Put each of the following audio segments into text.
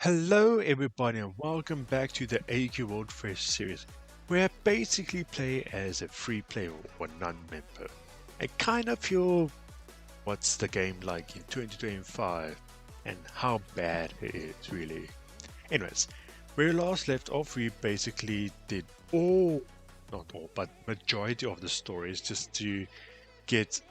Hello everybody and welcome back to the AQWFresh series, where I basically play as a free player or non-member. I kind of feel what's the game like in 2025 and how bad it is really. Anyways, where we last left off we basically did not all, but majority of the stories just to get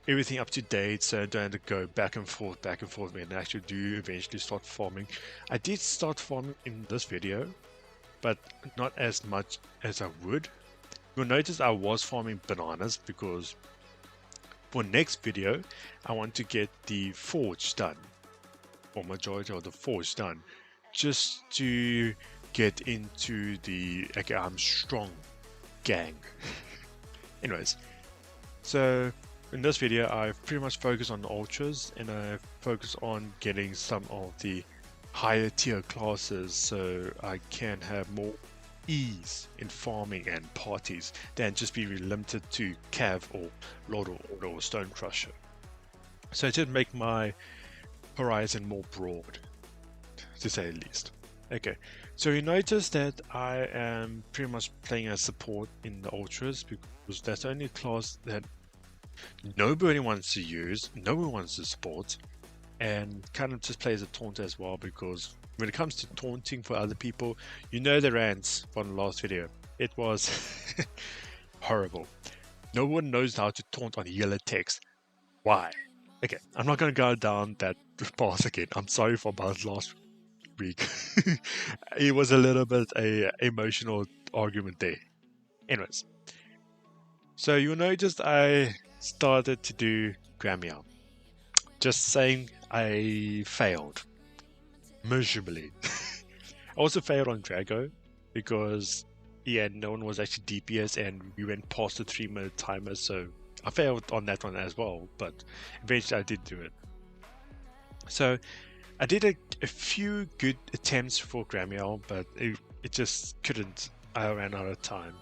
everything up to date so I don't have to go back and forth when I actually do eventually start farming. I did start farming in this video, but not as much as I would. You'll notice I was farming bananas because for next video I want to get the forge done, or majority of the forge done, just to get into the okay, I'm strong gang. Anyways, so in this video, I've pretty much focused on the ultras and I focus on getting some of the higher tier classes so I can have more ease in farming and parties than just be limited to Cav or Lord of Order or Stone Crusher. So I did make my horizon more broad, to say the least. Okay, so you notice that I am pretty much playing as support in the ultras because that's the only class that nobody wants to use, no one wants to support, and kind of just plays a taunt as well because when it comes to taunting for other people, you know the rants from the last video. It was horrible. No one knows how to taunt on yellow text. Why? Okay, I'm not going to go down that path again. I'm sorry for about last week. It was a little bit a emotional argument there. Anyways, so you'll notice I started to do Gramiel. Just saying I failed miserably. I also failed on Drago because no one was actually DPS and we went past the 3-minute timer, so I failed on that one as well, but eventually I did do it. So I did a few good attempts for Gramiel, but it just couldn't. I ran out of time.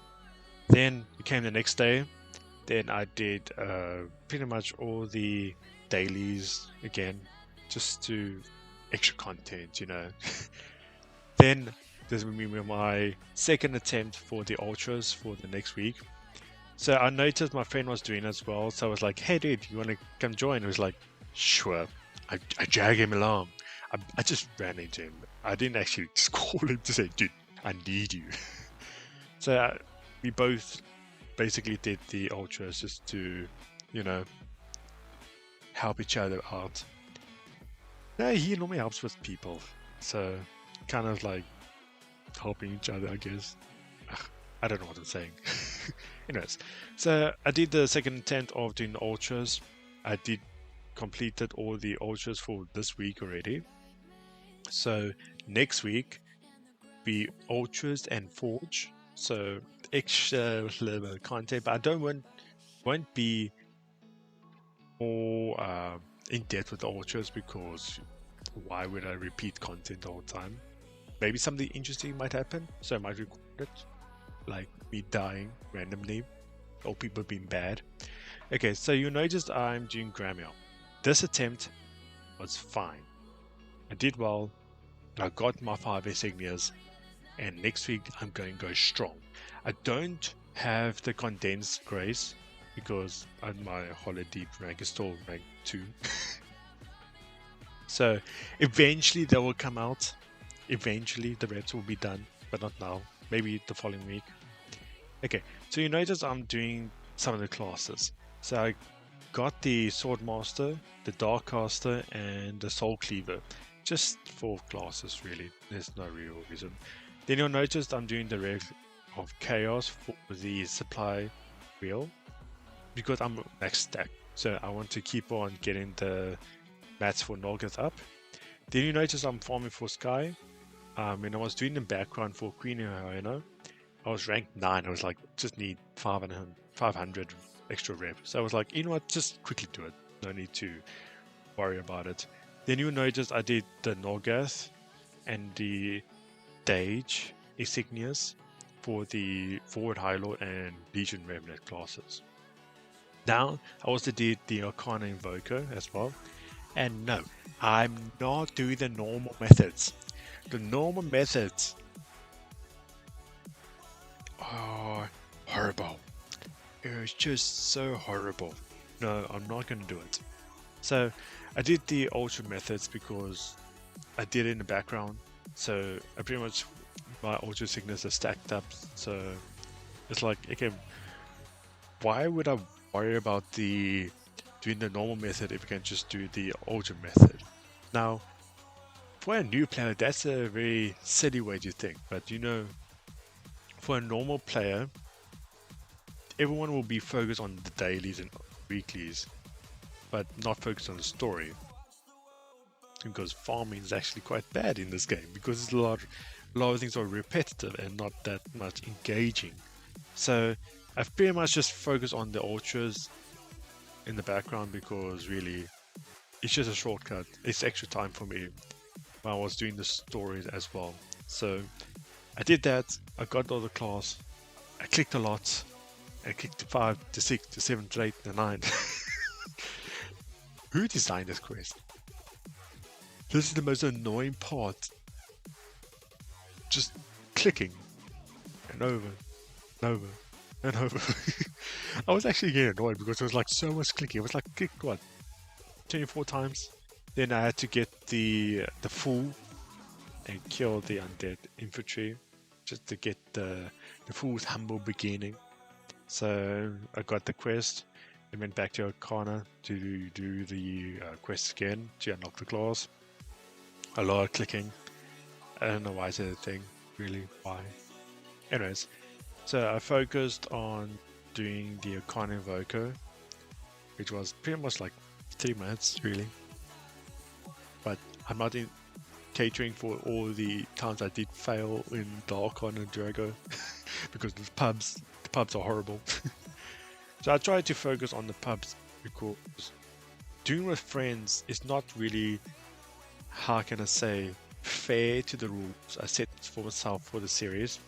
Then it came the next day. Then I did pretty much all the dailies again, just to extra content, you know. Then this will be my second attempt for the ultras for the next week. So I noticed my friend was doing as well, so I was like, "Hey, dude, you want to come join?" He was like, "Sure." I drag him along. I just ran into him. I didn't actually just call him to say, "Dude, I need you." So we both basically did the ultras just to, you know, help each other out. Yeah, he normally helps with people, so kind of like helping each other, I guess. Ugh, I don't know what I'm saying. Anyways, so I did the second attempt of doing the ultras. I did completed all the ultras for this week already. So next week be ultras and forge. So extra level content, but I don't won't be more in depth with the ultras because why would I repeat content all the time? Maybe something interesting might happen, so I might record it, like me dying randomly or people being bad. Okay, so you noticed I'm doing Gramiel. This attempt was fine. I did well. I got my 5 insignias, and next week I'm going to go strong. I don't have the condensed grace because my Hollow Deep rank is still rank 2. So eventually they will come out. Eventually the reps will be done, but not now. Maybe the following week. Okay, so you notice I'm doing some of the classes. So I got the Swordmaster, the Darkcaster, and the Soul Cleaver. Just 4 classes really. There's no real reason. Then you'll notice I'm doing the Rare of Chaos for the supply wheel because I'm max stack. So I want to keep on getting the mats for Nolgath up. Then you notice I'm farming for Sky. When I was doing the background for Queen and Hyena, I was ranked 9. I was like, just need 500 extra rep. So I was like, you know what, just quickly do it. No need to worry about it. Then you'll notice I did the Nolgath and the Dage insignias for the Forward High Lord and Legion Revenant classes. Now, I also did the Arcana Invoker as well. And no, I'm not doing the normal methods. The normal methods. Oh, horrible. It was just so horrible. No, I'm not going to do it. So I did the ultra methods because I did it in the background. So I pretty much, my ultra sickness is stacked up. So it's like, okay, why would I worry about doing the normal method if I can just do the ultra method? Now, for a new player, that's a very silly way to think. But you know, for a normal player, everyone will be focused on the dailies and weeklies, but not focused on the story. Because farming is actually quite bad in this game because it's a lot of things are repetitive and not that much engaging. So I've pretty much just focused on the ultras in the background because really it's just a shortcut. It's extra time for me while I was doing the stories as well. So I did that. I got all the class. I clicked a lot. I clicked to 5 to 6 to 7 to 8 to 9. Who designed this quest? This is the most annoying part. Just clicking and over and over and over. I was actually getting annoyed because there was like so much clicking. It was like click what 24 times. Then I had to get the fool and kill the undead infantry just to get the fool's humble beginning. So I got the quest and went back to Arcana to do the quest again to unlock the class. A lot of clicking. I don't know why it's a thing, really, why. Anyways, so I focused on doing the Arcana Invoker, which was pretty much like 3 minutes, really. But I'm not catering for all the times I did fail in the Arcana Drago, because the pubs are horrible. So I tried to focus on the pubs because doing with friends is not really, how can I say, fair to the rules I set for myself for the series,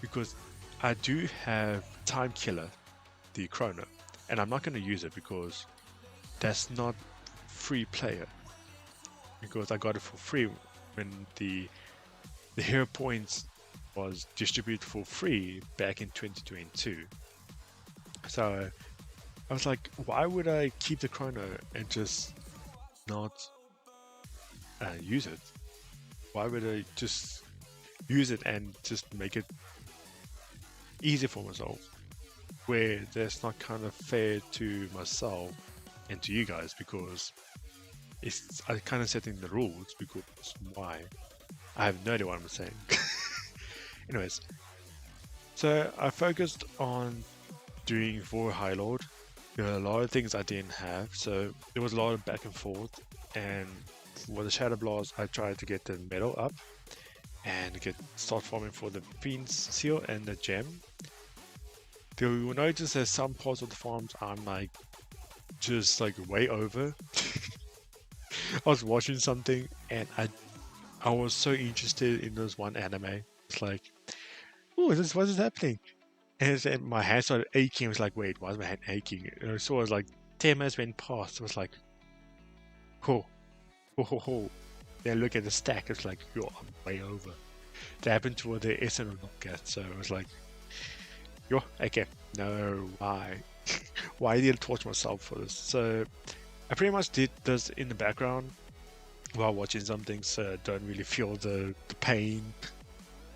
because I do have Time Killer, the Chrono, and I'm not going to use it because that's not free player, because I got it for free when the hero points was distributed for free back in 2022. So I was like, why would I keep the Chrono and just not use it? Why would I just use it and just make it easy for myself, where that's not kind of fair to myself and to you guys, because it's I kind of setting the rules, because why? I have no idea what I'm saying. Anyways, so I focused on doing for High Lord. There were a lot of things I didn't have, so there was a lot of back and forth. And for the Shadow Blast, I tried to get the medal up and start farming for the Fiend's Seal and the gem. You will notice that some parts of the farms are like just like way over. I was watching something and I was so interested in this one anime. It's like, oh, what is happening? And my hand started aching. I was like, wait, why is my hand aching? And I saw it was like 10 minutes went past. I was like, oh, oh, oh, oh. Then look at the stack. It's like, yo, I'm way over. That happened to the SN or not get. So I was like, yo, okay, no, why? Why did I torture myself for this? So I pretty much did this in the background while watching something, so I don't really feel the pain.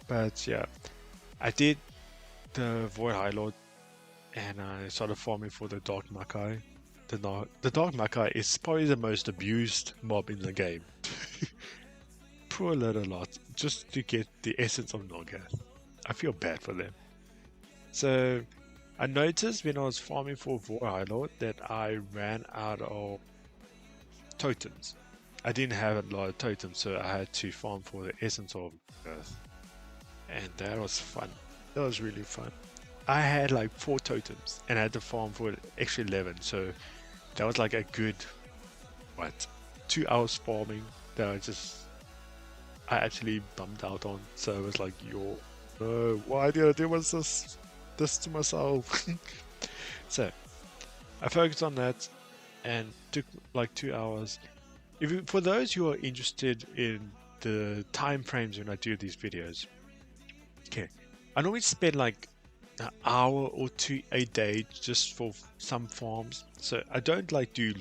But yeah, I did the Void High Lord and I started farming for the Dark Makai. The Dark Makai is probably the most abused mob in the game. Poor little lot, just to get the essence of Norgath. I feel bad for them. So I noticed when I was farming for Void High Lord that I ran out of totems. I didn't have a lot of totems, so I had to farm for the essence of Earth. And that was fun. That was really fun. I had like 4 totems and I had to farm for an extra 11, so that was like a good, 2 hours farming that I actually bummed out on. So I was like, yo, no, why did I do this to myself? So I focused on that and took like 2 hours. For those who are interested in the time frames when I do these videos. Okay, I normally spend like an hour or two a day just for some farms, so I don't like do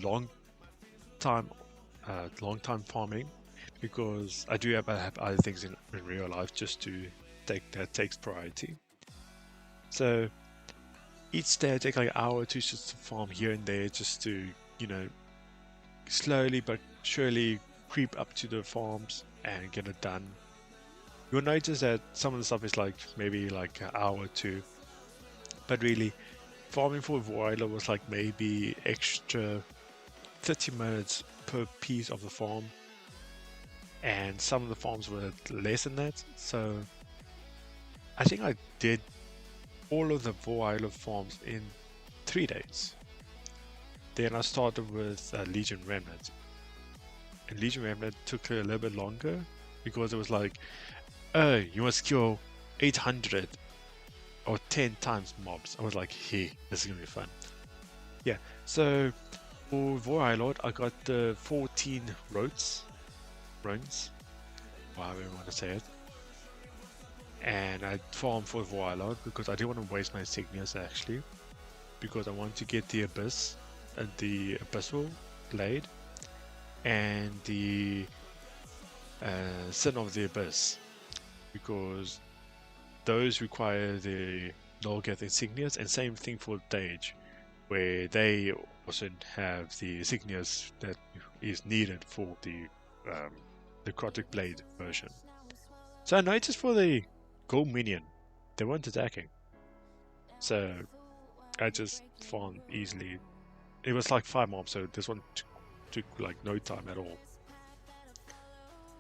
time long time farming because I have other things in real life just to takes priority. So each day I take like an hour or two just to farm here and there, just to, you know, slowly but surely creep up to the farms and get it done. You'll notice that some of the stuff is like maybe like an hour or two, but really farming for broiler was like maybe extra 30 minutes per piece of the farm, and some of the farms were less than that. So I think I did all of the broiler farms in 3 days. Then I started with Legion Remnant, and Legion Remnant took a little bit longer because it was like, oh, you must kill 800 or 10 times mobs. I was like, hey, this is gonna be fun. Yeah, so for Warlord, I got the 14 runs, however you want to say it. And I farmed for Warlord because I didn't want to waste my insignias actually, because I want to get the Abyss and the Abyssal Blade and the Sin of the Abyss, because those require the Nolgath insignias, and same thing for Dage, where they also have the insignias that is needed for the Necrotic Blade version. So I noticed for the gold minion, they weren't attacking, so I just farmed easily. It was like 5 mobs, so this one took like no time at all.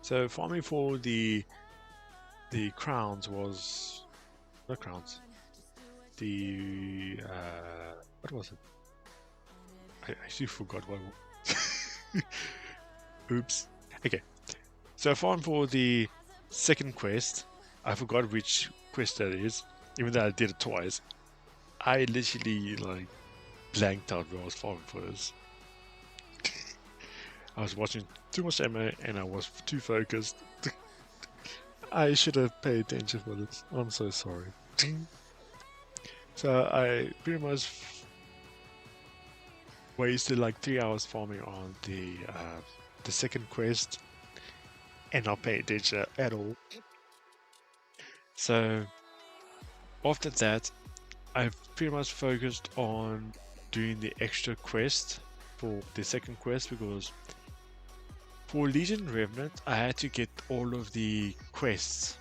So farming for the crowns was not crowns. The what was it? I actually forgot what. Oops. Okay. So I farmed for the second quest. I forgot which quest that is, even though I did it twice. I literally like blanked out when I was farming for this. I was watching too much anime and I was too focused. I should have paid attention for this. I'm so sorry. So I pretty much wasted like 3 hours farming on the second quest and not paying attention at all. So after that, I've pretty much focused on doing the extra quest for the second quest, because for Legion Revenant I had to get all of the quests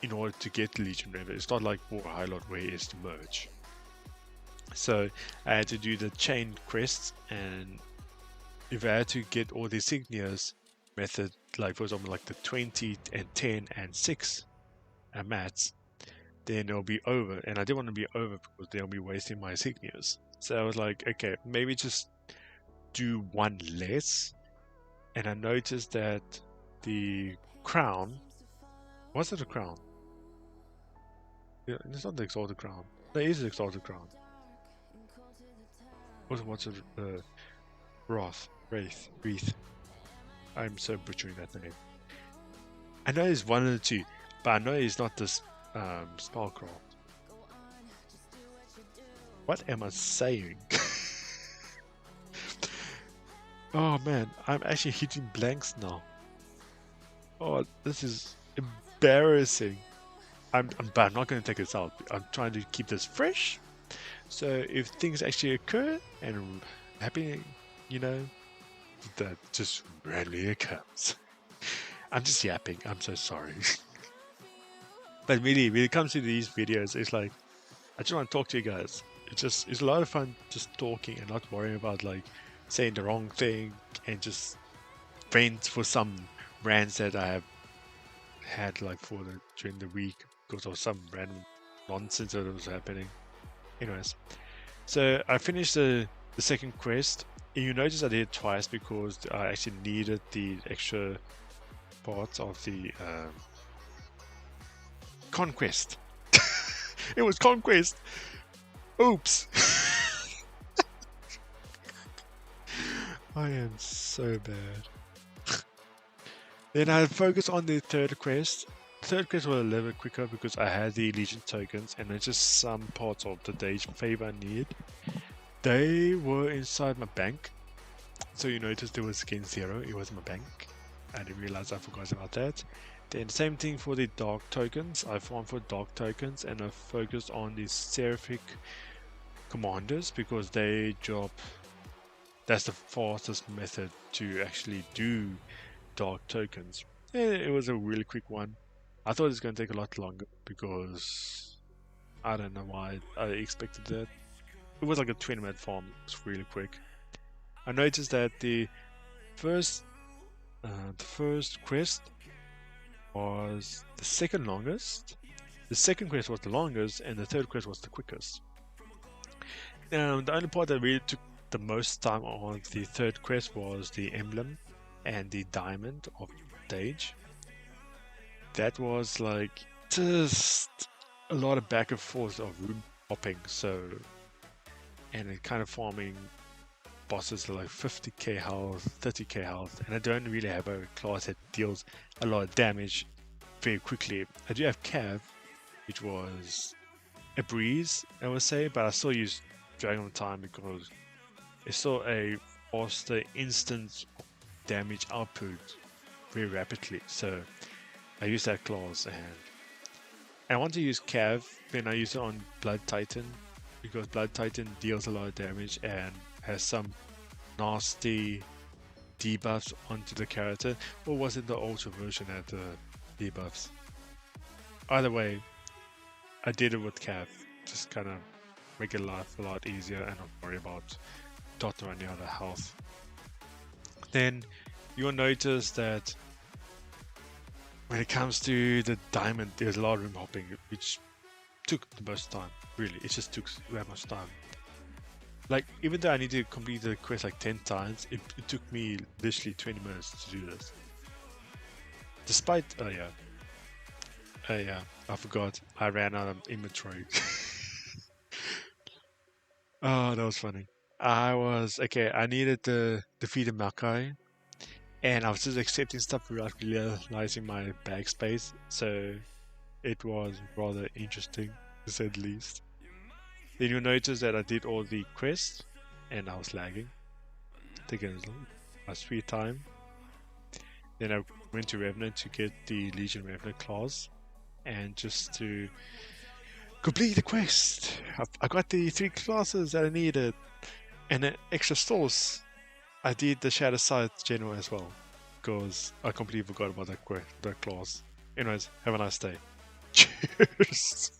in order to get Legion Revenant. It's not like War Highlight where it's the merge. So I had to do the chain quests, and if I had to get all the insignias method, like for example like the 20 and 10 and 6 mats, then it'll be over, and I didn't want to be over because they'll be wasting my insignias. So I was like, okay, maybe just do one less. And I noticed that the crown, was it a crown? Yeah, it's not the exalted crown. There is an exalted crown. What's a Wreath. I'm so butchering that name. I know it's one of the two, but I know it's not this Spellcraft. What am I saying? Oh man, I'm actually hitting blanks now. Oh, this is embarrassing. But I'm not going to take this out. I'm trying to keep this fresh. So if things actually occur and happen, you know, that just randomly occurs. I'm just yapping. I'm so sorry. But really, when it comes to these videos, it's like, I just want to talk to you guys. It's a lot of fun just talking and not worrying about like saying the wrong thing, and just vent for some rants that I have had like during the week because of some random nonsense that was happening. Anyways, so I finished the second quest. And you notice I did it twice because I actually needed the extra parts of the conquest. It was conquest. Oops. I am so bad. Then I focused on the third quest. The third quest was a little bit quicker because I had the Legion tokens and there's just some parts of the day's favor I need. They were inside my bank. So you notice there was skin 0, it was my bank. I didn't realize I forgot about that. Then same thing for the dark tokens. I farmed for dark tokens and I focused on the seraphic commanders because they drop, that's the fastest method to actually do dark tokens. It was a really quick one. I thought it was going to take a lot longer because I don't know why I expected that. It was like a 20-minute farm. It was really quick. I noticed that first the first quest was the second longest. The second quest was the longest, and the third quest was the quickest. The only part that really took the most time on the third quest was the emblem and the diamond of stage. That was like just a lot of back and forth of room hopping, and it kind of farming bosses are like 50k health, 30k health, and I don't really have a class that deals a lot of damage very quickly. I do have Cav, which was a breeze, I would say, but I still use Dragon of Time because it's still a faster instant damage output very rapidly. So I use that class, and I want to use Cav, then I use it on Blood Titan because Blood Titan deals a lot of damage and has some nasty debuffs onto the character. Or was it the ultra version that the debuffs? Either way, I did it with Cav, just kind of make it life a lot easier and not worry about dot or any other health. Then you'll notice that when it comes to the diamond, there's a lot of room hopping, which took the most time. Really, it just took that much time. Like, even though I need to complete the quest like 10 times, it took me literally 20 minutes to do this. Despite, oh yeah, I forgot, I ran out of inventory. Oh, that was funny. I needed to defeat a Makai, and I was just accepting stuff without realizing my bag space, so it was rather interesting, to say the least. Then you'll notice that I did all the quests, and I was lagging, taking my sweet time. Then I went to Revenant to get the Legion Revenant class, and just to complete the quest. I got the 3 classes that I needed, and an extra source. I did the Shadow Side General as well, because I completely forgot about that class. Anyways, have a nice day. Cheers!